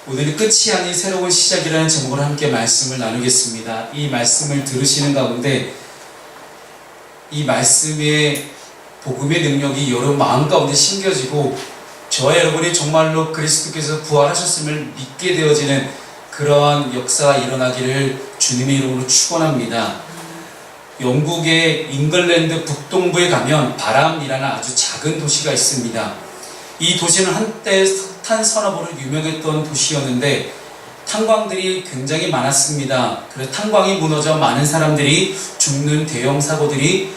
오늘은 끝이 아닌 새로운 시작이라는 제목으로 함께 말씀을 나누겠습니다. 이 말씀을 들으시는 가운데 이 말씀의 복음의 능력이 여러분 마음 가운데 심겨지고 저와 여러분이 정말로 그리스도께서 부활하셨음을 믿게 되어지는 그러한 역사가 일어나기를 주님의 이름으로 축원합니다. 영국의 잉글랜드 북동부에 가면 바람이라는 아주 작은 도시가 있습니다. 이 도시는 한때 석탄 산업으로 유명했던 도시였는데 탄광들이 굉장히 많았습니다. 그래서 탄광이 무너져 많은 사람들이 죽는 대형 사고들이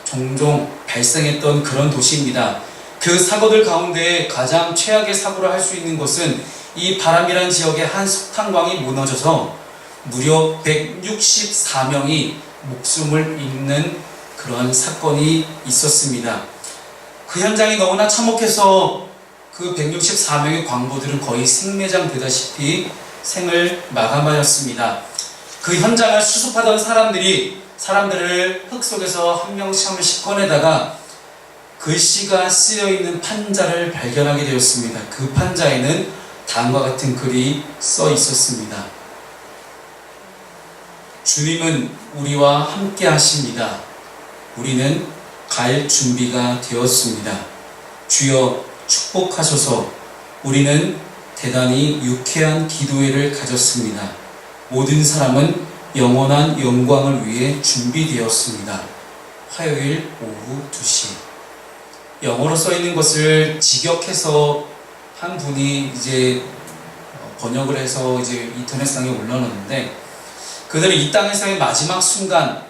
종종 발생했던 그런 도시입니다. 그 사고들 가운데 가장 최악의 사고를 할 수 있는 것은 이 바람이라는 지역의 한 석탄광이 무너져서 무려 164명이 목숨을 잃는 그런 사건이 있었습니다. 그 현장이 너무나 참혹해서 그 164명의 광부들은 거의 생매장 되다시피 생을 마감하였습니다. 그 현장을 수습하던 사람들을 흙 속에서 한 명씩 한 명씩 꺼내다가 글씨가 쓰여있는 판자를 발견하게 되었습니다. 그 판자에는 다음과 같은 글이 써 있었습니다. 주님은 우리와 함께 하십니다. 우리는 갈 준비가 되었습니다. 주여 축복하소서. 우리는 대단히 유쾌한 기도회를 가졌습니다. 모든 사람은 영원한 영광을 위해 준비되었습니다. 화요일 오후 2시. 영어로 써 있는 것을 직역해서 한 분이 이제 번역을 해서 이제 인터넷상에 올려놓는데, 그들은 이 땅에서의 마지막 순간,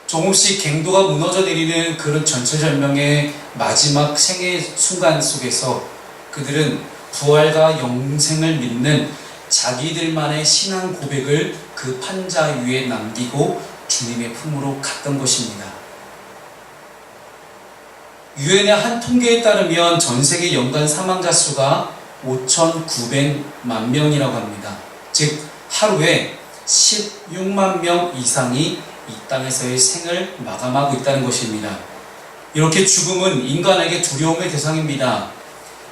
조금씩 갱도가 무너져 내리는 그런 전체절명의 마지막 생의 순간 속에서 그들은 부활과 영생을 믿는 자기들만의 신앙 고백을 그 판자 위에 남기고 주님의 품으로 갔던 것입니다. 유엔의 한 통계에 따르면 전 세계 연간 사망자 수가 5,900만 명이라고 합니다. 즉 하루에 16만 명 이상이 이 땅에서의 생을 마감하고 있다는 것입니다. 이렇게 죽음은 인간에게 두려움의 대상입니다.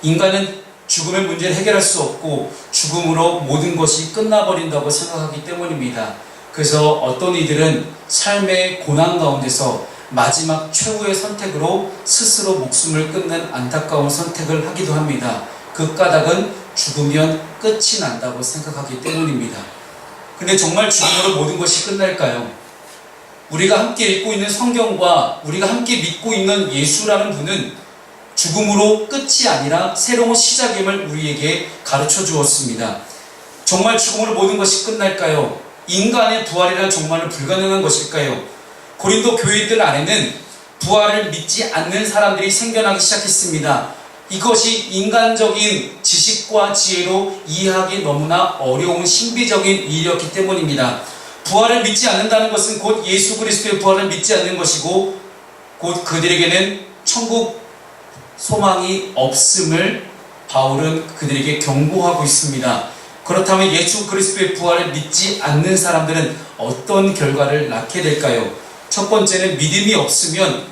인간은 죽음의 문제를 해결할 수 없고 죽음으로 모든 것이 끝나버린다고 생각하기 때문입니다. 그래서 어떤 이들은 삶의 고난 가운데서 마지막 최후의 선택으로 스스로 목숨을 끊는 안타까운 선택을 하기도 합니다. 그 까닭은 죽으면 끝이 난다고 생각하기 때문입니다. 근데 정말 죽음으로 모든 것이 끝날까요? 우리가 함께 읽고 있는 성경과 우리가 함께 믿고 있는 예수라는 분은 죽음으로 끝이 아니라 새로운 시작임을 우리에게 가르쳐 주었습니다. 정말 죽음으로 모든 것이 끝날까요? 인간의 부활이란 정말로 불가능한 것일까요? 고린도 교회들 안에는 부활을 믿지 않는 사람들이 생겨나기 시작했습니다. 이것이 인간적인 지식과 지혜로 이해하기 너무나 어려운 신비적인 일이었기 때문입니다. 부활을 믿지 않는다는 것은 곧 예수 그리스도의 부활을 믿지 않는 것이고 곧 그들에게는 천국 소망이 없음을 바울은 그들에게 경고하고 있습니다. 그렇다면 예수 그리스도의 부활을 믿지 않는 사람들은 어떤 결과를 낳게 될까요? 첫 번째는 믿음이 없으면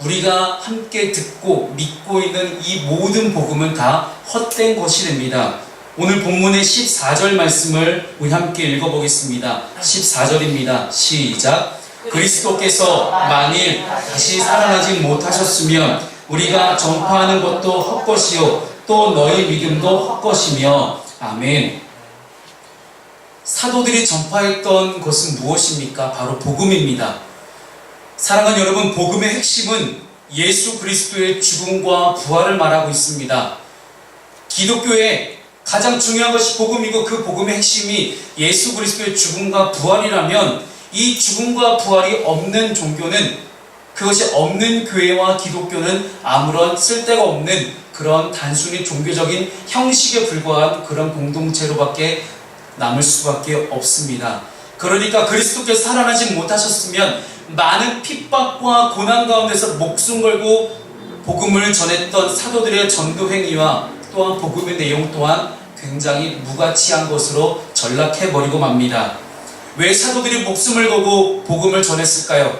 우리가 함께 듣고 믿고 있는 이 모든 복음은 다 헛된 것이 됩니다. 오늘 본문의 14절 말씀을 우리 함께 읽어보겠습니다. 14절입니다. 시작. 그리스도께서 만일 다시 살아나지 못하셨으면 우리가 전파하는 것도 헛것이요 또 너희 믿음도 헛것이며. 아멘. 사도들이 전파했던 것은 무엇입니까? 바로 복음입니다. 사랑하는 여러분, 복음의 핵심은 예수 그리스도의 죽음과 부활을 말하고 있습니다. 기독교의 가장 중요한 것이 복음이고 그 복음의 핵심이 예수 그리스도의 죽음과 부활이라면 이 죽음과 부활이 없는 종교는, 그것이 없는 교회와 기독교는 아무런 쓸데가 없는 그런 단순히 종교적인 형식에 불과한 그런 공동체로밖에 남을 수밖에 없습니다. 그러니까 그리스도께서 살아나지 못하셨으면 많은 핍박과 고난 가운데서 목숨 걸고 복음을 전했던 사도들의 전도 행위와 또한 복음의 내용 또한 굉장히 무가치한 것으로 전락해버리고 맙니다. 왜 사도들이 목숨을 걸고 복음을 전했을까요?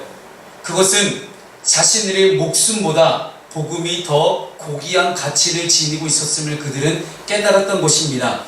그것은 자신들의 목숨보다 복음이 더 고귀한 가치를 지니고 있었음을 그들은 깨달았던 것입니다.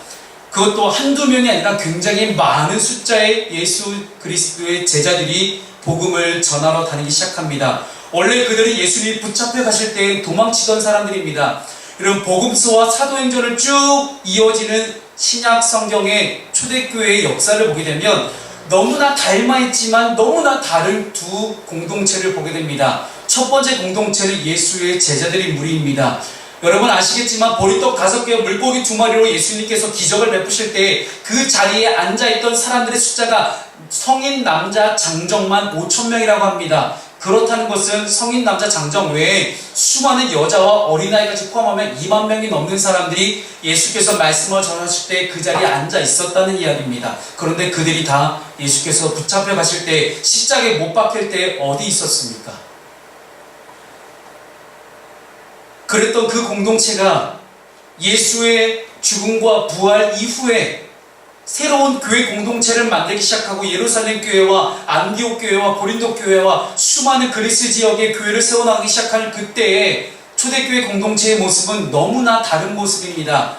그것도 한두 명이 아니라 굉장히 많은 숫자의 예수 그리스도의 제자들이 복음을 전하러 다니기 시작합니다. 원래 그들은 예수님이 붙잡혀 가실 때 도망치던 사람들입니다. 이런 복음서와 사도행전을 쭉 이어지는 신약 성경의 초대교회의 역사를 보게 되면 너무나 닮아있지만 너무나 다른 두 공동체를 보게 됩니다. 첫 번째 공동체는 예수의 제자들의 무리입니다. 여러분 아시겠지만 보리떡 5개와 물고기 2마리로 예수님께서 기적을 베푸실 때 그 자리에 앉아있던 사람들의 숫자가 성인 남자 장정만 5,000명이라고 합니다. 그렇다는 것은 성인 남자 장정 외에 수많은 여자와 어린아이까지 포함하면 2만 명이 넘는 사람들이 예수께서 말씀을 전하실 때 그 자리에 앉아 있었다는 이야기입니다. 그런데 그들이 다 예수께서 붙잡혀 가실 때 십자가에 못 박힐 때 어디 있었습니까? 그랬던 그 공동체가 예수의 죽음과 부활 이후에 새로운 교회 공동체를 만들기 시작하고 예루살렘 교회와 안디옥 교회와 고린도 교회와 수많은 그리스 지역의 교회를 세워나가기 시작하는 그때의 초대교회 공동체의 모습은 너무나 다른 모습입니다.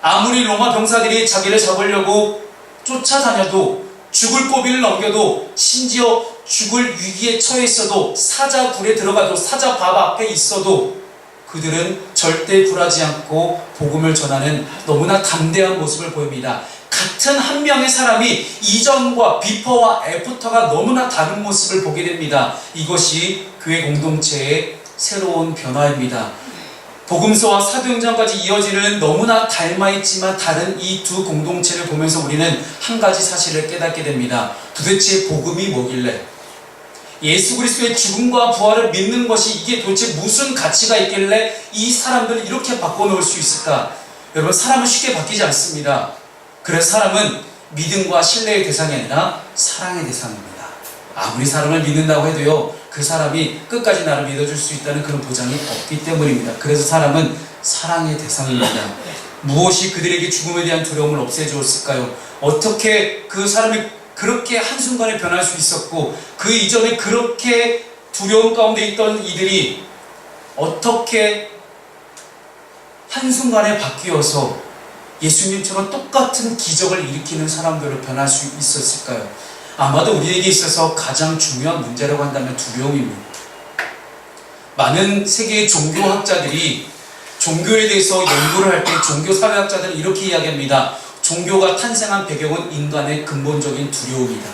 아무리 로마 병사들이 자기를 잡으려고 쫓아다녀도 죽을 고비를 넘겨도 심지어 죽을 위기에 처해 있어도 사자굴에 들어가도 사자 밥 앞에 있어도 그들은 절대 굴하지 않고 복음을 전하는 너무나 담대한 모습을 보입니다. 같은 한 명의 사람이 이전과 비포와 애프터가 너무나 다른 모습을 보게 됩니다. 이것이 교회 공동체의 새로운 변화입니다. 복음서와 사도행전까지 이어지는 너무나 닮아있지만 다른 이 두 공동체를 보면서 우리는 한 가지 사실을 깨닫게 됩니다. 도대체 복음이 뭐길래? 예수 그리스도의 죽음과 부활을 믿는 것이 이게 도대체 무슨 가치가 있길래 이 사람들을 이렇게 바꿔놓을 수 있을까? 여러분, 사람은 쉽게 바뀌지 않습니다. 그래서 사람은 믿음과 신뢰의 대상이 아니라 사랑의 대상입니다. 아무리 사람을 믿는다고 해도요, 그 사람이 끝까지 나를 믿어줄 수 있다는 그런 보장이 없기 때문입니다. 그래서 사람은 사랑의 대상입니다. 무엇이 그들에게 죽음에 대한 두려움을 없애주었을까요? 어떻게 그 사람이 그렇게 한순간에 변할 수 있었고 그 이전에 그렇게 두려움 가운데 있던 이들이 어떻게 한순간에 바뀌어서 예수님처럼 똑같은 기적을 일으키는 사람들로 변할 수 있었을까요? 아마도 우리에게 있어서 가장 중요한 문제라고 한다면 두려움입니다. 많은 세계의 종교학자들이 종교에 대해서 연구를 할 때 종교사회학자들은 이렇게 이야기합니다. 종교가 탄생한 배경은 인간의 근본적인 두려움이다.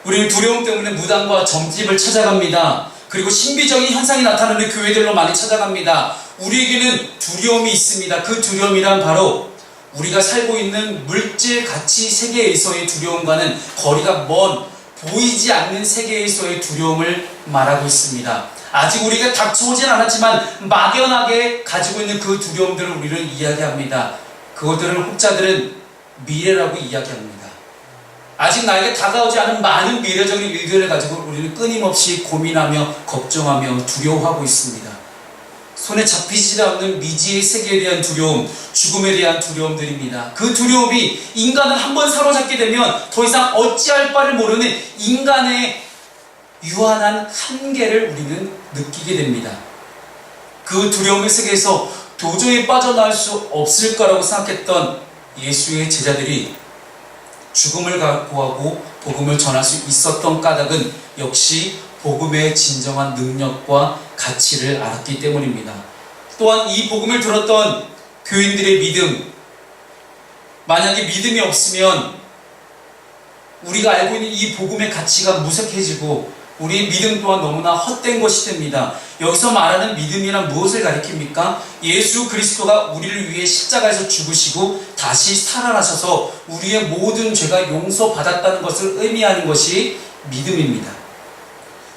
우리는 두려움 때문에 무당과 점집을 찾아갑니다. 그리고 신비적인 현상이 나타나는 교회들로 많이 찾아갑니다. 우리에게는 두려움이 있습니다. 그 두려움이란 바로 우리가 살고 있는 물질 가치 세계에서의 두려움과는 거리가 먼 보이지 않는 세계에서의 두려움을 말하고 있습니다. 아직 우리가 닥쳐오진 않았지만 막연하게 가지고 있는 그 두려움들을 우리는 이야기합니다. 그것들을 혹자들은 미래라고 이야기합니다. 아직 나에게 다가오지 않은 많은 미래적인 일들을 가지고 우리는 끊임없이 고민하며 걱정하며 두려워하고 있습니다. 손에 잡히지 않는 미지의 세계에 대한 두려움, 죽음에 대한 두려움들입니다. 그 두려움이 인간을 한번 사로잡게 되면 더 이상 어찌할 바를 모르는 인간의 유한한 한계를 우리는 느끼게 됩니다. 그 두려움의 세계에서 도저히 빠져나올 수 없을 거라고 생각했던 예수의 제자들이 죽음을 각오하고 복음을 전할 수 있었던 까닭은 역시 복음의 진정한 능력과 가치를 알았기 때문입니다. 또한 이 복음을 들었던 교인들의 믿음, 만약에 믿음이 없으면 우리가 알고 있는 이 복음의 가치가 무색해지고 우리의 믿음 또한 너무나 헛된 것이 됩니다. 여기서 말하는 믿음이란 무엇을 가리킵니까? 예수 그리스도가 우리를 위해 십자가에서 죽으시고 다시 살아나셔서 우리의 모든 죄가 용서받았다는 것을 의미하는 것이 믿음입니다.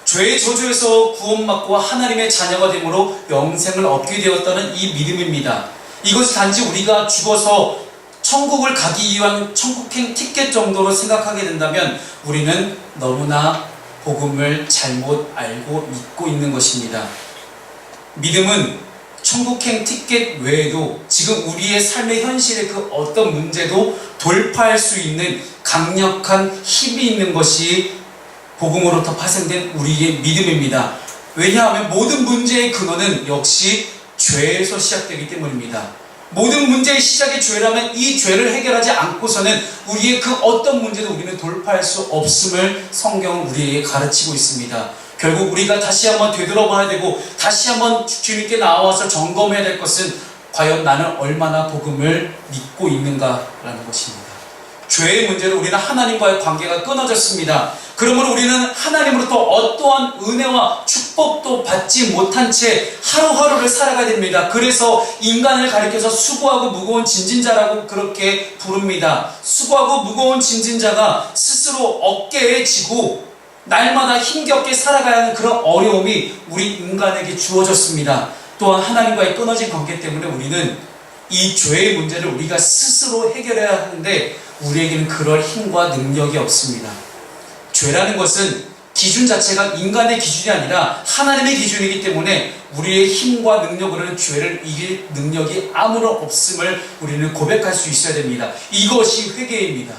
죄의 저주에서 구원받고 하나님의 자녀가 되므로 영생을 얻게 되었다는 이 믿음입니다. 이것이 단지 우리가 죽어서 천국을 가기 위한 천국행 티켓 정도로 생각하게 된다면 우리는 너무나 복음을 잘못 알고 믿고 있는 것입니다. 믿음은 천국행 티켓 외에도 지금 우리의 삶의 현실의 그 어떤 문제도 돌파할 수 있는 강력한 힘이 있는 것이 복음으로부터 파생된 우리의 믿음입니다. 왜냐하면 모든 문제의 근원은 역시 죄에서 시작되기 때문입니다. 모든 문제의 시작이 죄라면 이 죄를 해결하지 않고서는 우리의 그 어떤 문제도 우리는 돌파할 수 없음을 성경은 우리에게 가르치고 있습니다. 결국 우리가 다시 한번 되돌아봐야 되고 다시 한번 주님께 나와서 점검해야 될 것은 과연 나는 얼마나 복음을 믿고 있는가라는 것입니다. 죄의 문제로 우리는 하나님과의 관계가 끊어졌습니다. 그러므로 우리는 하나님으로부터 어떠한 은혜와 축복도 받지 못한 채 하루하루를 살아가야 됩니다. 그래서 인간을 가리켜서 수고하고 무거운 짐진자라고 그렇게 부릅니다. 수고하고 무거운 짐진자가 스스로 어깨에 지고 날마다 힘겹게 살아가야 하는 그런 어려움이 우리 인간에게 주어졌습니다. 또한 하나님과의 끊어진 관계 때문에 우리는 이 죄의 문제를 우리가 스스로 해결해야 하는데 우리에게는 그럴 힘과 능력이 없습니다. 죄라는 것은 기준 자체가 인간의 기준이 아니라 하나님의 기준이기 때문에 우리의 힘과 능력으로는 죄를 이길 능력이 아무런 없음을 우리는 고백할 수 있어야 됩니다. 이것이 회개입니다.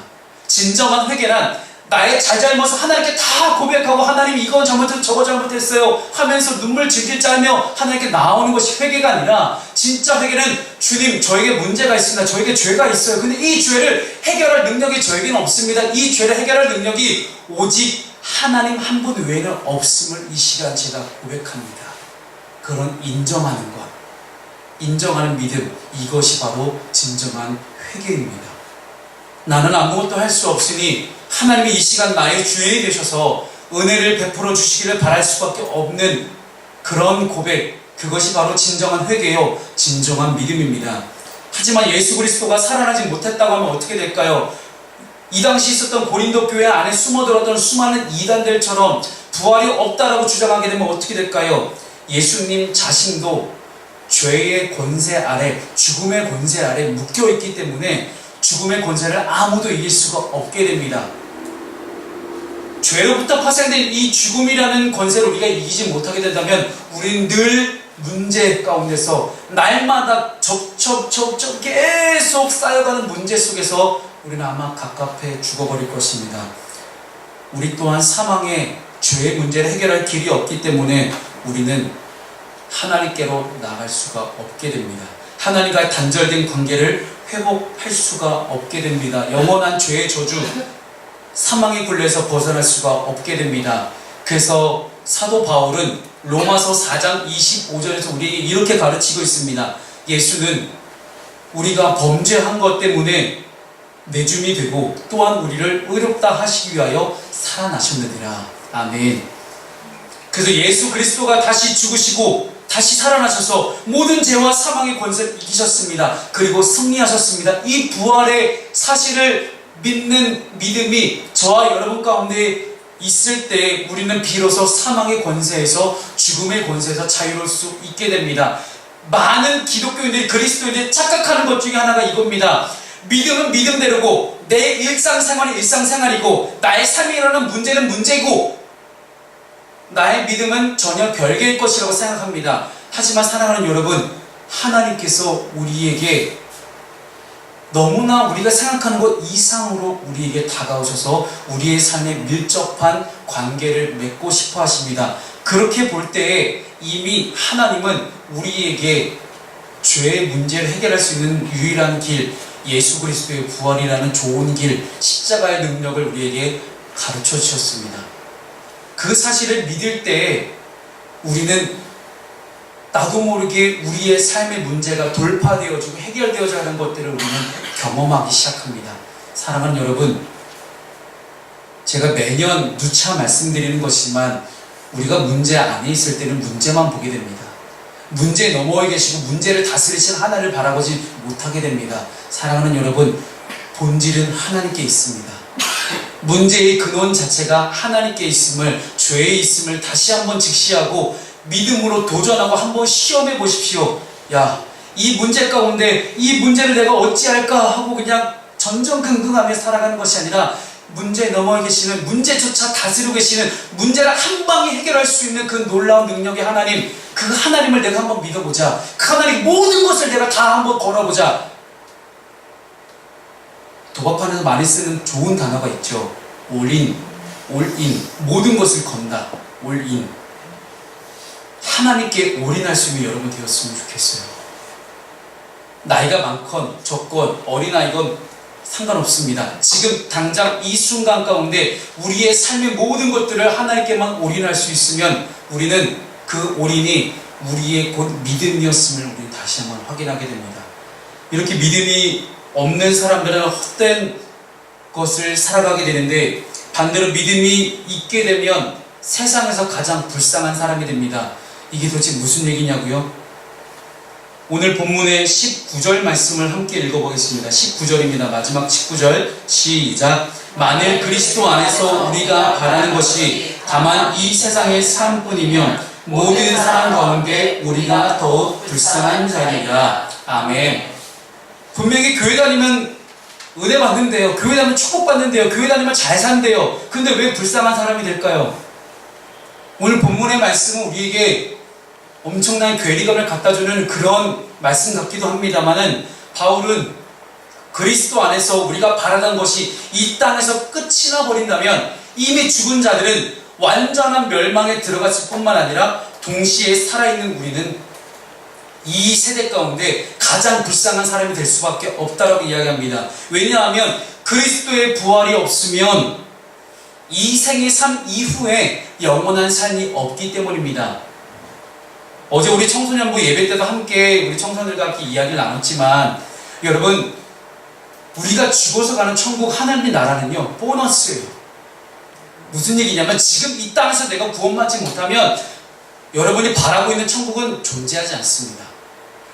진정한 회개란 나의 잘잘못을 하나님께 다 고백하고 하나님 이건 잘못했어요 저거 잘못했어요 하면서 눈물 질질 짜며 하나님께 나오는 것이 회개가 아니라 진짜 회개는 주님 저에게 문제가 있습니다. 저에게 죄가 있어요. 근데 이 죄를 해결할 능력이 저에게는 없습니다. 이 죄를 해결할 능력이 오직 하나님 한 분 외에는 없음을 이 시간 제가 고백합니다. 그런 인정하는 것, 인정하는 믿음, 이것이 바로 진정한 회개입니다. 나는 아무것도 할 수 없으니 하나님이 이 시간 나의 주인이 되셔서 은혜를 베풀어 주시기를 바랄 수밖에 없는 그런 고백, 그것이 바로 진정한 회개요, 진정한 믿음입니다. 하지만 예수 그리스도가 살아나지 못했다고 하면 어떻게 될까요? 이 당시 있었던 고린도 교회 안에 숨어들었던 수많은 이단들처럼 부활이 없다라고 주장하게 되면 어떻게 될까요? 예수님 자신도 죄의 권세 아래, 죽음의 권세 아래 묶여있기 때문에 죽음의 권세를 아무도 이길 수가 없게 됩니다. 죄로부터 파생된 이 죽음이라는 권세를 우리가 이기지 못하게 된다면 우리는 늘 문제 가운데서 날마다 접촉 계속 쌓여가는 문제 속에서 우리는 아마 갑갑해 죽어버릴 것입니다. 우리 또한 사망의 죄의 문제를 해결할 길이 없기 때문에 우리는 하나님께로 나갈 수가 없게 됩니다. 하나님과의 단절된 관계를 회복할 수가 없게 됩니다. 영원한 죄의 저주, 사망의 굴레에서 벗어날 수가 없게 됩니다. 그래서 사도 바울은 로마서 4장 25절에서 우리에게 이렇게 가르치고 있습니다. 예수는 우리가 범죄한 것 때문에 내줌이 되고 또한 우리를 의롭다 하시기 위하여 살아나셨느니라. 아멘. 그래서 예수 그리스도가 다시 죽으시고 다시 살아나셔서 모든 죄와 사망의 권세를 이기셨습니다. 그리고 승리하셨습니다. 이 부활의 사실을 믿는 믿음이 저와 여러분 가운데 있을 때 우리는 비로소 사망의 권세에서, 죽음의 권세에서 자유로울 수 있게 됩니다. 많은 기독교인들이, 그리스도인들이 착각하는 것 중에 하나가 이겁니다. 믿음은 믿음대로고 내 일상생활이 일상생활이고 나의 삶에 일어나는 문제는 문제고 나의 믿음은 전혀 별개의 것이라고 생각합니다. 하지만 사랑하는 여러분, 하나님께서 우리에게 너무나 우리가 생각하는 것 이상으로 우리에게 다가오셔서 우리의 삶에 밀접한 관계를 맺고 싶어 하십니다. 그렇게 볼 때에 이미 하나님은 우리에게 죄의 문제를 해결할 수 있는 유일한 길, 예수 그리스도의 부활이라는 좋은 길, 십자가의 능력을 우리에게 가르쳐 주셨습니다. 그 사실을 믿을 때 우리는 나도 모르게 우리의 삶의 문제가 돌파되어지고 해결되어져 가는 것들을 우리는 경험하기 시작합니다. 사랑하는 여러분, 제가 매년 누차 말씀드리는 것이지만 우리가 문제 안에 있을 때는 문제만 보게 됩니다. 문제 너머에 계시고 문제를 다스리신 하나님을 바라보지 못하게 됩니다. 사랑하는 여러분, 본질은 하나님께 있습니다. 문제의 근원 자체가 하나님께 있음을, 죄에 있음을 다시 한번 직시하고 믿음으로 도전하고 한번 시험해 보십시오. 야, 이 문제 가운데 이 문제를 내가 어찌할까 하고 그냥 전전긍긍하며 살아가는 것이 아니라 문제 너머에 계시는, 문제조차 다스리고 계시는, 문제를 한 방에 해결할 수 있는 그 놀라운 능력의 하나님, 그 하나님을 내가 한번 믿어보자. 그 하나님 모든 것을 내가 다 한번 걸어보자. 도박판에서 많이 쓰는 좋은 단어가 있죠. 올인, 모든 것을 건다. 올인. 하나님께 올인할 수 있는 여러분 되었으면 좋겠어요. 나이가 많건 적건 어린아이건 상관없습니다. 지금 당장 이 순간 가운데 우리의 삶의 모든 것들을 하나님께만 올인할 수 있으면 우리는 그 올인이 우리의 곧 믿음이었음을 우리는 다시 한번 확인하게 됩니다. 이렇게 믿음이 없는 사람들은 헛된 것을 살아가게 되는데, 반대로 믿음이 있게 되면 세상에서 가장 불쌍한 사람이 됩니다. 이게 도대체 무슨 얘기냐고요? 오늘 본문의 19절 말씀을 함께 읽어보겠습니다. 19절입니다. 마지막 19절 시작. 만일 그리스도 안에서 우리가 바라는 것이 다만 이 세상의 삶뿐이면 모든 사람 가운데 우리가 더욱 불쌍한 자리라. 아멘. 분명히 교회 다니면 은혜 받는데요, 교회 다니면 축복받는데요, 교회 다니면 잘 산대요. 근데 왜 불쌍한 사람이 될까요? 오늘 본문의 말씀은 우리에게 엄청난 괴리감을 갖다주는 그런 말씀 같기도 합니다만은, 바울은 그리스도 안에서 우리가 바라던 것이 이 땅에서 끝이 나버린다면 이미 죽은 자들은 완전한 멸망에 들어갔을 뿐만 아니라 동시에 살아있는 우리는 이 세대 가운데 가장 불쌍한 사람이 될 수밖에 없다라고 이야기합니다. 왜냐하면 그리스도의 부활이 없으면 이 생의 삶 이후에 영원한 삶이 없기 때문입니다. 어제 우리 청소년부 예배 때도 함께 우리 청소년들과 함께 이야기를 나눴지만, 여러분, 우리가 죽어서 가는 천국 하나님의 나라는요, 보너스예요. 무슨 얘기냐면, 지금 이 땅에서 내가 구원받지 못하면 여러분이 바라고 있는 천국은 존재하지 않습니다.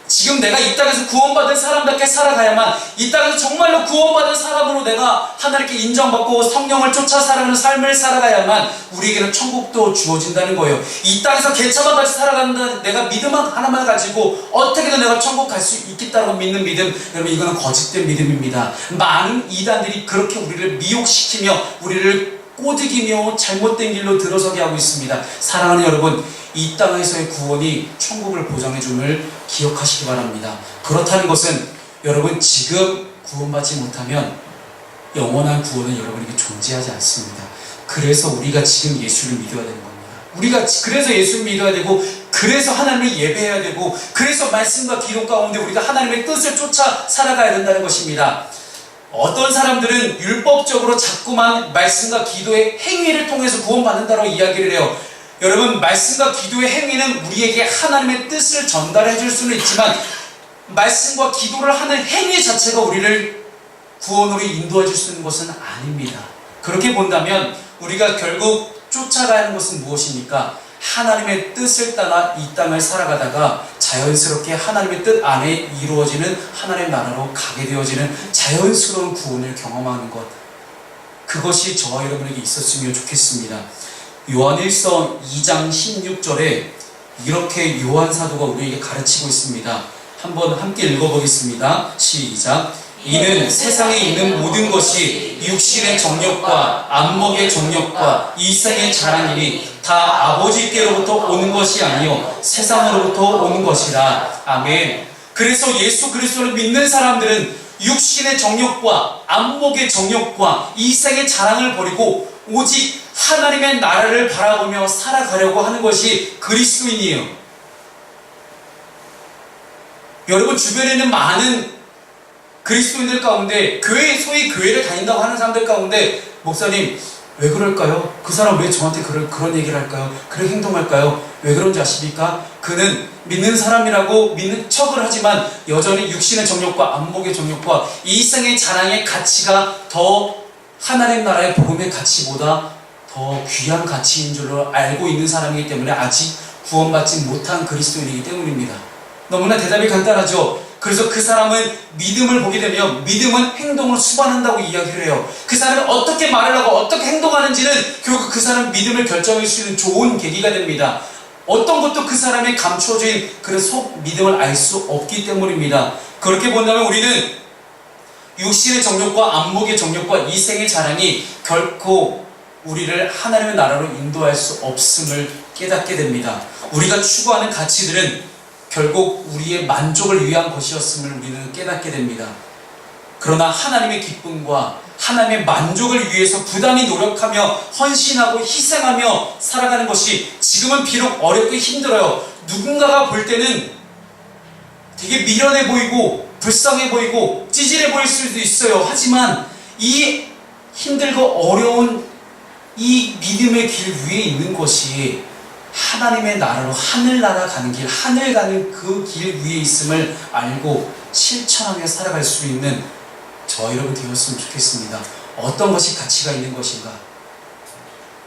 지금 내가 이 땅에서 구원받은 사람답게 살아가야만, 이 땅에서 정말로 구원받은 사람으로 내가 하나님께 인정받고 성령을 쫓아 살아가는 삶을 살아가야만 우리에게는 천국도 주어진다는 거예요. 이 땅에서 개차만 같이 살아간다, 내가 믿음 하나만 가지고 어떻게든 내가 천국 갈 수 있겠다고 믿는 믿음, 여러분, 이거는 거짓된 믿음입니다. 많은 이단들이 그렇게 우리를 미혹시키며 우리를 꼬드기며 잘못된 길로 들어서게 하고 있습니다. 사랑하는 여러분, 이 땅에서의 구원이 천국을 보장해줌을 기억하시기 바랍니다. 그렇다는 것은 여러분, 지금 구원받지 못하면 영원한 구원은 여러분에게 존재하지 않습니다. 그래서 우리가 지금 예수를 믿어야 되는 겁니다. 우리가 그래서 예수를 믿어야 되고, 그래서 하나님을 예배해야 되고, 그래서 말씀과 기도 가운데 우리가 하나님의 뜻을 쫓아 살아가야 된다는 것입니다. 어떤 사람들은 율법적으로 자꾸만 말씀과 기도의 행위를 통해서 구원받는다고 이야기를 해요. 여러분, 말씀과 기도의 행위는 우리에게 하나님의 뜻을 전달해 줄 수는 있지만, 말씀과 기도를 하는 행위 자체가 우리를 구원으로 인도해 줄 수 있는 것은 아닙니다. 그렇게 본다면 우리가 결국 쫓아가야 하는 것은 무엇입니까? 하나님의 뜻을 따라 이 땅을 살아가다가 자연스럽게 하나님의 뜻 안에 이루어지는 하나님의 나라로 가게 되어지는 자연스러운 구원을 경험하는 것, 그것이 저와 여러분에게 있었으면 좋겠습니다. 요한일서 2장 16절에 이렇게 요한 사도가 우리에게 가르치고 있습니다. 한번 함께 읽어보겠습니다. 시작. 이는 세상에 있는 모든 것이 육신의 정욕과 안목의 정욕과 이생의 자랑이니 다 아버지께로부터 오는 것이 아니요 세상으로부터 오는 것이라. 아멘. 그래서 예수 그리스도를 믿는 사람들은 육신의 정욕과 안목의 정욕과 이생의 자랑을 버리고 오직 하나님의 나라를 바라보며 살아가려고 하는 것이 그리스도인이에요. 여러분, 주변에 있는 많은 그리스도인들 가운데, 소위 교회를 다닌다고 하는 사람들 가운데, 목사님 왜 그럴까요? 그 사람 왜 저한테 그런 얘기를 할까요? 그렇게 행동할까요? 왜 그런지 아십니까? 그는 믿는 사람이라고 믿는 척을 하지만 여전히 육신의 정욕과 안목의 정욕과 이생의 자랑의 가치가 더 하나님 나라의 복음의 가치보다 더 귀한 가치인 줄로 알고 있는 사람이기 때문에 아직 구원받지 못한 그리스도인이기 때문입니다. 너무나 대답이 간단하죠. 그래서 그 사람은 믿음을 보게 되면 믿음은 행동을 수반한다고 이야기를 해요. 그 사람이 어떻게 말을 하고 어떻게 행동하는지는 결국 그 사람 믿음을 결정할 수 있는 좋은 계기가 됩니다. 어떤 것도 그 사람의 감춰진 그런 속 믿음을 알 수 없기 때문입니다. 그렇게 본다면 우리는 육신의 정욕과 안목의 정욕과 이생의 자랑이 결코 우리를 하나님의 나라로 인도할 수 없음을 깨닫게 됩니다. 우리가 추구하는 가치들은 결국 우리의 만족을 위한 것이었음을 우리는 깨닫게 됩니다. 그러나 하나님의 기쁨과 하나님의 만족을 위해서 부단히 노력하며 헌신하고 희생하며 살아가는 것이 지금은 비록 어렵고 힘들어요. 누군가가 볼 때는 되게 미련해 보이고 불쌍해 보이고 찌질해 보일 수도 있어요. 하지만 이 힘들고 어려운 이 믿음의 길 위에 있는 것이 하나님의 나라로 하늘나라 가는 길, 하늘 가는 그 길 위에 있음을 알고 실천하며 살아갈 수 있는 저와 여러분 되었으면 좋겠습니다. 어떤 것이 가치가 있는 것인가?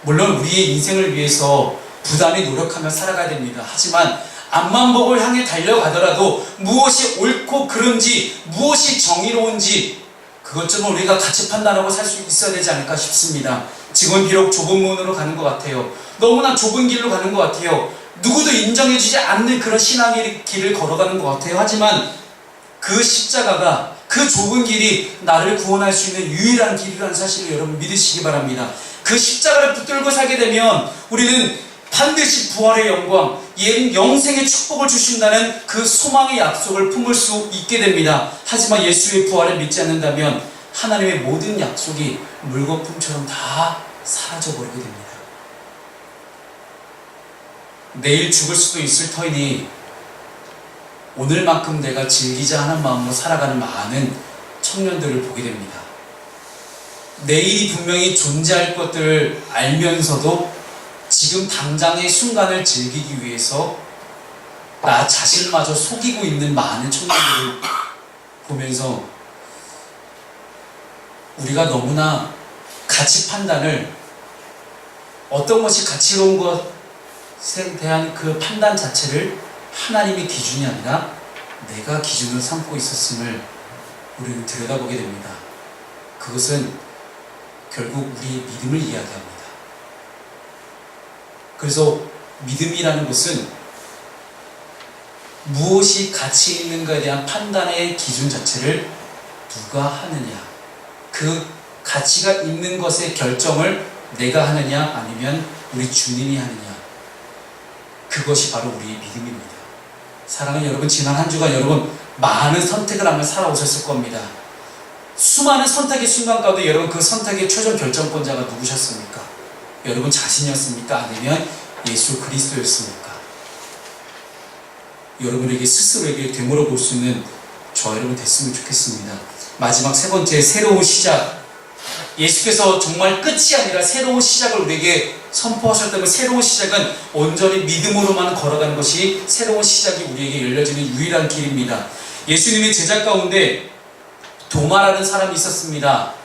물론 우리의 인생을 위해서 부단히 노력하며 살아가야 됩니다. 하지만 앞만 보고 향해 달려가더라도 무엇이 옳고 그른지, 무엇이 정의로운지 그것 좀 우리가 같이 판단하고 살 수 있어야 되지 않을까 싶습니다. 지금은 비록 좁은 문으로 가는 것 같아요. 너무나 좁은 길로 가는 것 같아요. 누구도 인정해주지 않는 그런 신앙의 길을 걸어가는 것 같아요. 하지만 그 십자가가, 그 좁은 길이 나를 구원할 수 있는 유일한 길이라는 사실을 여러분 믿으시기 바랍니다. 그 십자가를 붙들고 살게 되면 우리는 반드시 부활의 영광, 영생의 축복을 주신다는 그 소망의 약속을 품을 수 있게 됩니다. 하지만 예수의 부활을 믿지 않는다면 하나님의 모든 약속이 물거품처럼 다 사라져버리게 됩니다. 내일 죽을 수도 있을 터이니 오늘만큼 내가 즐기자 하는 마음으로 살아가는 많은 청년들을 보게 됩니다. 내일이 분명히 존재할 것들을 알면서도 지금 당장의 순간을 즐기기 위해서 나 자신마저 속이고 있는 많은 청년들을 보면서 우리가 너무나 가치 판단을, 어떤 것이 가치로운 것에 대한 그 판단 자체를 하나님의 기준이 아니라 내가 기준으로 삼고 있었음을 우리는 들여다보게 됩니다. 그것은 결국 우리의 믿음을 이야기합니다. 그래서 믿음이라는 것은 무엇이 가치 있는가에 대한 판단의 기준 자체를 누가 하느냐, 그 가치가 있는 것의 결정을 내가 하느냐 아니면 우리 주님이 하느냐, 그것이 바로 우리의 믿음입니다. 사랑하는 여러분, 지난 한 주간 여러분 많은 선택을 하며 살아오셨을 겁니다. 수많은 선택의 순간 가운데 여러분 그 선택의 최종 결정권자가 누구셨습니까? 여러분 자신이었습니까? 아니면 예수 그리스도였습니까? 여러분에게 스스로에게 되물어볼 수 있는 저와 여러분 됐으면 좋겠습니다. 마지막 세 번째, 새로운 시작. 예수께서 정말 끝이 아니라 새로운 시작을 우리에게 선포하셨다면 새로운 시작은 온전히 믿음으로만 걸어가는 것이 새로운 시작이 우리에게 열려지는 유일한 길입니다. 예수님의 제자 가운데 도마라는 사람이 있었습니다.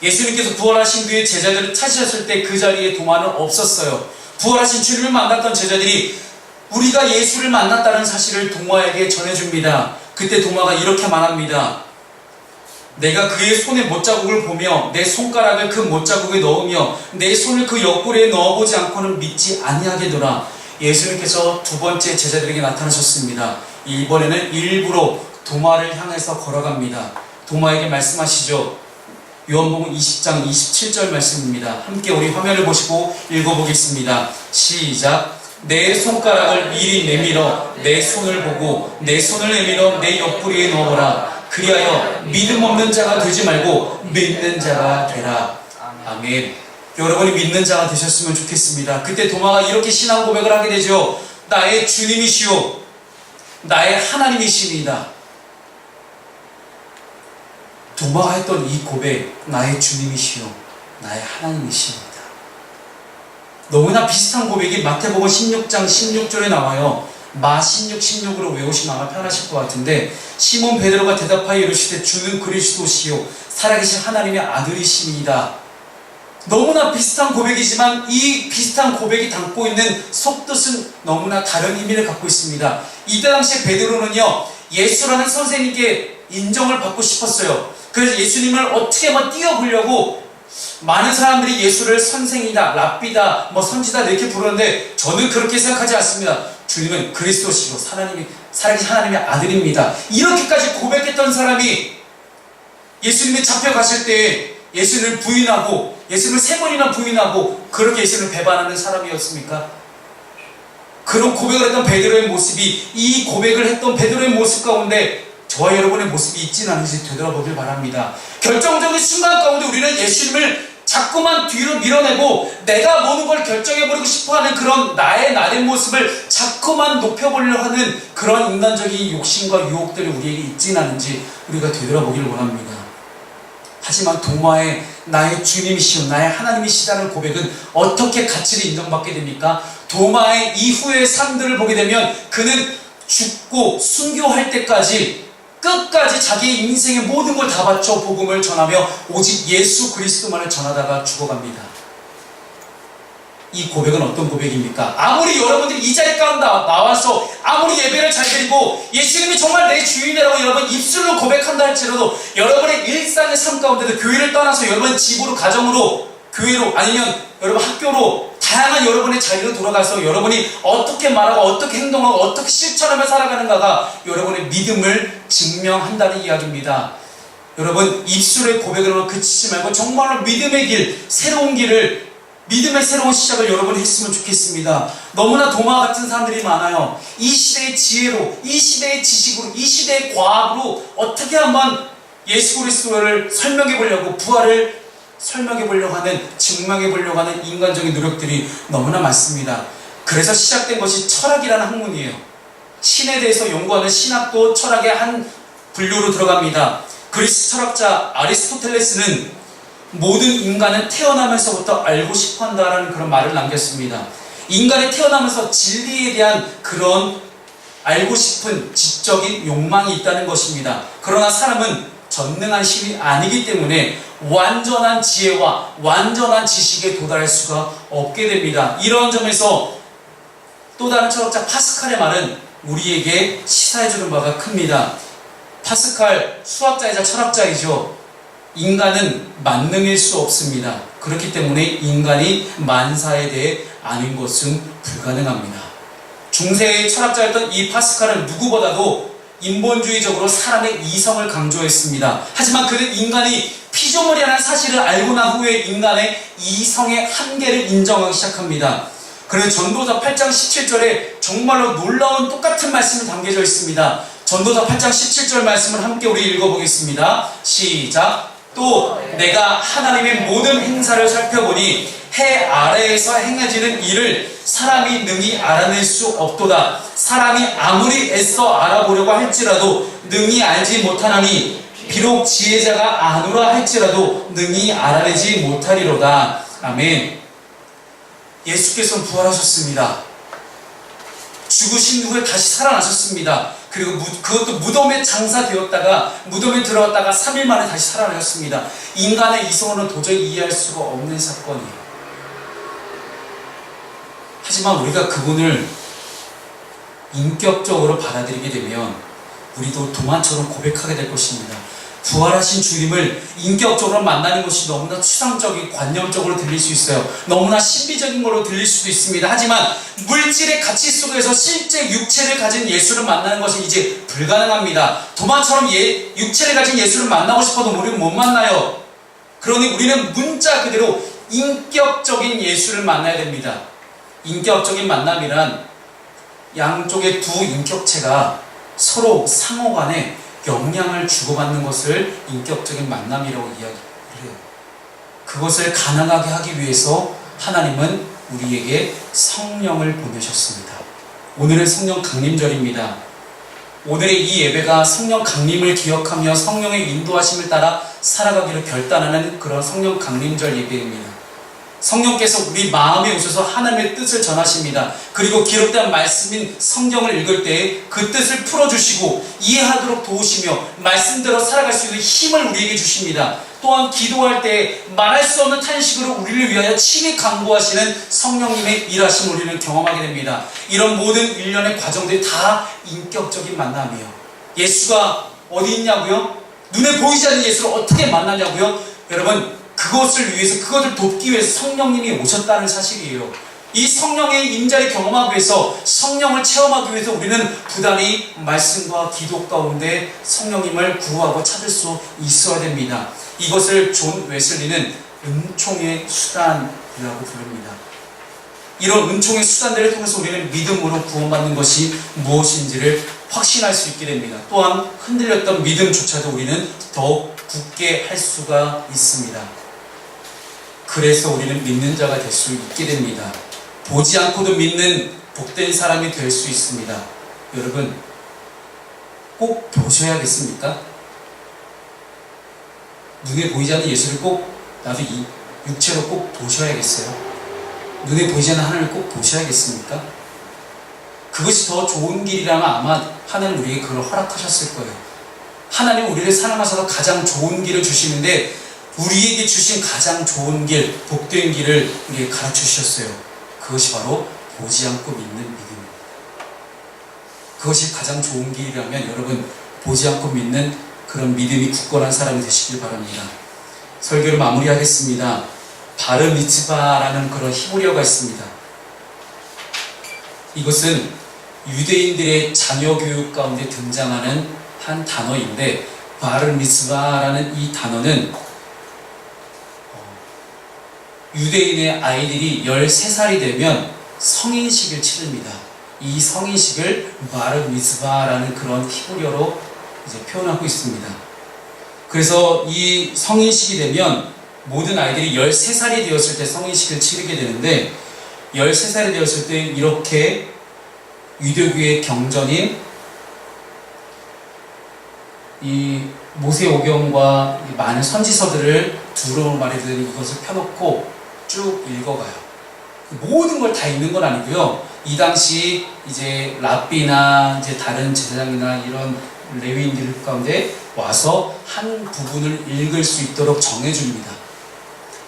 예수님께서 부활하신 뒤에 제자들을 찾으셨을 때 그 자리에 도마는 없었어요. 부활하신 주님을 만났던 제자들이 우리가 예수를 만났다는 사실을 도마에게 전해줍니다. 그때 도마가 이렇게 말합니다. 내가 그의 손의 못자국을 보며 내 손가락을 그 못자국에 넣으며 내 손을 그 옆구리에 넣어보지 않고는 믿지 아니하겠노라. 예수님께서 두 번째 제자들에게 나타나셨습니다. 이번에는 일부러 도마를 향해서 걸어갑니다. 도마에게 말씀하시죠. 요한복음 20장 27절 말씀입니다. 함께 우리 화면을 보시고 읽어보겠습니다. 시작. 내 손가락을 미리 내밀어 내 손을 보고 내 손을 내밀어 내 옆구리에 넣어라. 그리하여 믿음 없는 자가 되지 말고 믿는 자가 되라. 아멘. 여러분이 믿는 자가 되셨으면 좋겠습니다. 그때 도마가 이렇게 신앙 고백을 하게 되죠. 나의 주님이시오, 나의 하나님이십니다. 도마가 했던 이 고백, 나의 주님이시오, 나의 하나님이십니다. 너무나 비슷한 고백이 마태복음 16장 16절에 나와요. 마 16, 16으로 외우시면 아마 편하실 것 같은데, 시몬 베드로가 대답하여 이르시되 주는 그리스도시요 살아계신 하나님의 아들이십니다. 너무나 비슷한 고백이지만 이 비슷한 고백이 담고 있는 속뜻은 너무나 다른 의미를 갖고 있습니다. 이때 당시에 베드로는요, 예수라는 선생님께 인정을 받고 싶었어요. 그래서 예수님을 어떻게만 띄워보려고 많은 사람들이 예수를 선생이다, 랍비다, 선지다 이렇게 부르는데 저는 그렇게 생각하지 않습니다. 주님은 그리스도시고 살아계신 하나님의 아들입니다. 이렇게까지 고백했던 사람이 예수님이 잡혀가실 때 예수님을 부인하고 예수님을 3번이나 부인하고 그렇게 예수님을 배반하는 사람이었습니까? 그런 고백을 했던 베드로의 모습이, 이 고백을 했던 베드로의 모습 가운데 저와 여러분의 모습이 있지는 않은지 되돌아보길 바랍니다. 결정적인 순간 가운데 우리는 예수님을 자꾸만 뒤로 밀어내고 내가 모든 걸 결정해버리고 싶어하는 그런 나의 모습을 자꾸만 높여보려 하는 그런 인간적인 욕심과 유혹들이 우리에게 있지는 않은지 우리가 되돌아보기를 원합니다. 하지만 도마의 나의 주님이시오 나의 하나님이시다는 고백은 어떻게 가치를 인정받게 됩니까? 도마의 이후의 삶들을 보게 되면 그는 죽고 순교할 때까지 끝까지 자기의 인생의 모든 걸 다 바쳐 복음을 전하며 오직 예수 그리스도만을 전하다가 죽어갑니다. 이 고백은 어떤 고백입니까? 아무리 여러분들이 이 자리 가운데 나와서 아무리 예배를 잘 드리고 예수님이 정말 내 주인이라고 여러분 입술로 고백한다 할지라도 여러분의 일상의 삶 가운데도 교회를 떠나서 여러분 집으로 가정으로 교회로 아니면 여러분 학교로 다양한 여러분의 자리로 돌아가서 여러분이 어떻게 말하고 어떻게 행동하고 어떻게 실천하며 살아가는가가 여러분의 믿음을 증명한다는 이야기입니다. 여러분 입술의 고백으로 그치지 말고 정말로 믿음의 길, 새로운 길을 믿음의 새로운 시작을 여러분이 했으면 좋겠습니다. 너무나 도마 같은 사람들이 많아요. 이 시대의 지혜로, 이 시대의 지식으로, 이 시대의 과학으로 어떻게 한번 예수 그리스도를 설명해 보려고 부활을 설명해 보려고 하는, 증명해 보려고 하는 인간적인 노력들이 너무나 많습니다. 그래서 시작된 것이 철학이라는 학문이에요. 신에 대해서 연구하는 신학도 철학의 한 분류로 들어갑니다. 그리스 철학자 아리스토텔레스는 모든 인간은 태어나면서부터 알고 싶어 한다라는 그런 말을 남겼습니다. 인간이 태어나면서 진리에 대한 그런 알고 싶은 지적인 욕망이 있다는 것입니다. 그러나 사람은 전능한 신이 아니기 때문에 완전한 지혜와 완전한 지식에 도달할 수가 없게 됩니다. 이런 점에서 또 다른 철학자 파스칼의 말은 우리에게 시사해주는 바가 큽니다. 파스칼 수학자이자 철학자이죠. 인간은 만능일 수 없습니다. 그렇기 때문에 인간이 만사에 대해 아는 것은 불가능합니다. 중세의 철학자였던 이 파스칼은 누구보다도 인본주의적으로 사람의 이성을 강조했습니다. 하지만 그는 인간이 피조물이라는 사실을 알고 난 후에 인간의 이성의 한계를 인정하기 시작합니다. 그래서 전도서 8장 17절에 정말로 놀라운 똑같은 말씀이 담겨져 있습니다. 전도서 8장 17절 말씀을 함께 우리 읽어보겠습니다. 시작. 또 내가 하나님의 모든 행사를 살펴보니 해 아래에서 행해지는 일을 사람이 능히 알아낼 수 없도다. 사람이 아무리 애써 알아보려고 할지라도 능히 알지 못하나니 비록 지혜자가 아노라 할지라도 능히 알아내지 못하리로다. 아멘. 예수께서는 부활하셨습니다. 죽으신 후에 다시 살아나셨습니다. 그리고 그것도 무덤에 장사되었다가 무덤에 들어갔다가 3일 만에 다시 살아나셨습니다. 인간의 이성으로는 도저히 이해할 수가 없는 사건이에요. 하지만 우리가 그분을 인격적으로 받아들이게 되면 우리도 도마처럼 고백하게 될 것입니다. 부활하신 주님을 인격적으로 만나는 것이 너무나 추상적인 관념적으로 들릴 수 있어요. 너무나 신비적인 걸로 들릴 수도 있습니다. 하지만 물질의 가치 속에서 실제 육체를 가진 예수를 만나는 것은 이제 불가능합니다. 도마처럼 육체를 가진 예수를 만나고 싶어도 우리는 못 만나요. 그러니 우리는 문자 그대로 인격적인 예수를 만나야 됩니다. 인격적인 만남이란 양쪽의 두 인격체가 서로 상호간에 영향을 주고받는 것을 인격적인 만남이라고 이야기를 해요. 그것을 가능하게 하기 위해서 하나님은 우리에게 성령을 보내셨습니다. 오늘은 성령 강림절입니다. 오늘의 이 예배가 성령 강림을 기억하며 성령의 인도하심을 따라 살아가기를 결단하는 그런 성령 강림절 예배입니다. 성령께서 우리 마음에 오셔서 하나님의 뜻을 전하십니다. 그리고 기록된 말씀인 성경을 읽을 때 그 뜻을 풀어주시고 이해하도록 도우시며 말씀대로 살아갈 수 있는 힘을 우리에게 주십니다. 또한 기도할 때 말할 수 없는 탄식으로 우리를 위하여 친히 간구하시는 성령님의 일하심을 우리는 경험하게 됩니다. 이런 모든 일련의 과정들이 다 인격적인 만남이에요. 예수가 어디 있냐고요? 눈에 보이지 않는 예수를 어떻게 만나냐고요? 여러분, 그것을 위해서, 그것을 돕기 위해서 성령님이 오셨다는 사실이에요. 이 성령의 임재를 경험하기 위해서, 성령을 체험하기 위해서 우리는 부단히 말씀과 기도 가운데 성령님을 구하고 찾을 수 있어야 됩니다. 이것을 존 웨슬리는 은총의 수단이라고 부릅니다. 이런 은총의 수단들을 통해서 우리는 믿음으로 구원받는 것이 무엇인지를 확신할 수 있게 됩니다. 또한 흔들렸던 믿음조차도 우리는 더욱 굳게 할 수가 있습니다. 그래서 우리는 믿는 자가 될 수 있게 됩니다. 보지 않고도 믿는 복된 사람이 될 수 있습니다. 여러분, 꼭 보셔야겠습니까? 눈에 보이지 않는 예수를 꼭 나도 이 육체로 꼭 보셔야겠어요? 눈에 보이지 않는 하나님을 꼭 보셔야겠습니까? 그것이 더 좋은 길이라면 아마 하나님 우리에게 그걸 허락하셨을 거예요. 하나님 우리를 사랑하셔서 가장 좋은 길을 주시는데 우리에게 주신 가장 좋은 길, 복된 길을 우리에게 가르쳐 주셨어요. 그것이 바로 보지 않고 믿는 믿음입니다. 그것이 가장 좋은 길이라면 여러분, 보지 않고 믿는 그런 믿음이 굳건한 사람이 되시길 바랍니다. 설교를 마무리하겠습니다. 바르 미츠바라는 그런 히브리어가 있습니다. 이것은 유대인들의 자녀 교육 가운데 등장하는 한 단어인데, 바르 미츠바라는 이 단어는 유대인의 아이들이 13살이 되면 성인식을 치릅니다. 이 성인식을 바르 미츠바라는 그런 히브리어로 이제 표현하고 있습니다. 그래서 이 성인식이 되면 모든 아이들이 13살이 되었을 때 성인식을 치르게 되는데, 13살이 되었을 때 이렇게 유대교의 경전인 이 모세오경과 많은 선지서들을 두루 말해드린 이것을 펴놓고 쭉 읽어가요. 모든 걸 다 읽는 건 아니고요. 이 당시 이제 랍비나 이제 다른 제사장이나 이런 레위인들 가운데 와서 한 부분을 읽을 수 있도록 정해줍니다.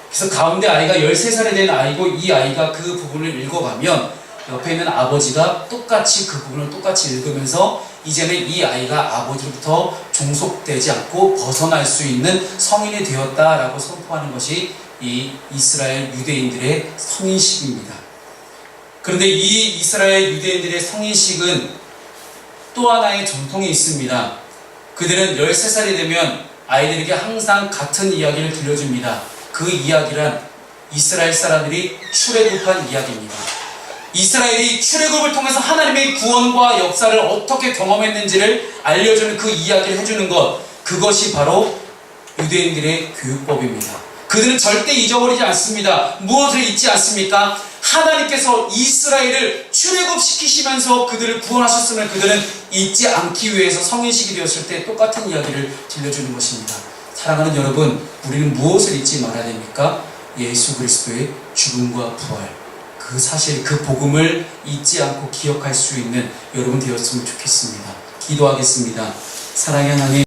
그래서 가운데 아이가 13살이 된 아이고, 이 아이가 그 부분을 읽어가면 옆에 있는 아버지가 똑같이 그 부분을 똑같이 읽으면서 이제는 이 아이가 아버지로부터 종속되지 않고 벗어날 수 있는 성인이 되었다라고 선포하는 것이 이 이스라엘 유대인들의 성인식입니다. 그런데 이 이스라엘 유대인들의 성인식은 또 하나의 전통이 있습니다. 그들은 13살이 되면 아이들에게 항상 같은 이야기를 들려줍니다. 그 이야기란 이스라엘 사람들이 출애굽한 이야기입니다. 이스라엘이 출애굽을 통해서 하나님의 구원과 역사를 어떻게 경험했는지를 알려주는 그 이야기를 해주는 것, 그것이 바로 유대인들의 교육법입니다. 그들은 절대 잊어버리지 않습니다. 무엇을 잊지 않습니까? 하나님께서 이스라엘을 출애굽시키시면서 그들을 구원하셨음을 그들은 잊지 않기 위해서 성인식이 되었을 때 똑같은 이야기를 들려주는 것입니다. 사랑하는 여러분, 우리는 무엇을 잊지 말아야 됩니까? 예수 그리스도의 죽음과 부활, 그 사실, 그 복음을 잊지 않고 기억할 수 있는 여러분 되었으면 좋겠습니다. 기도하겠습니다. 사랑의 하나님,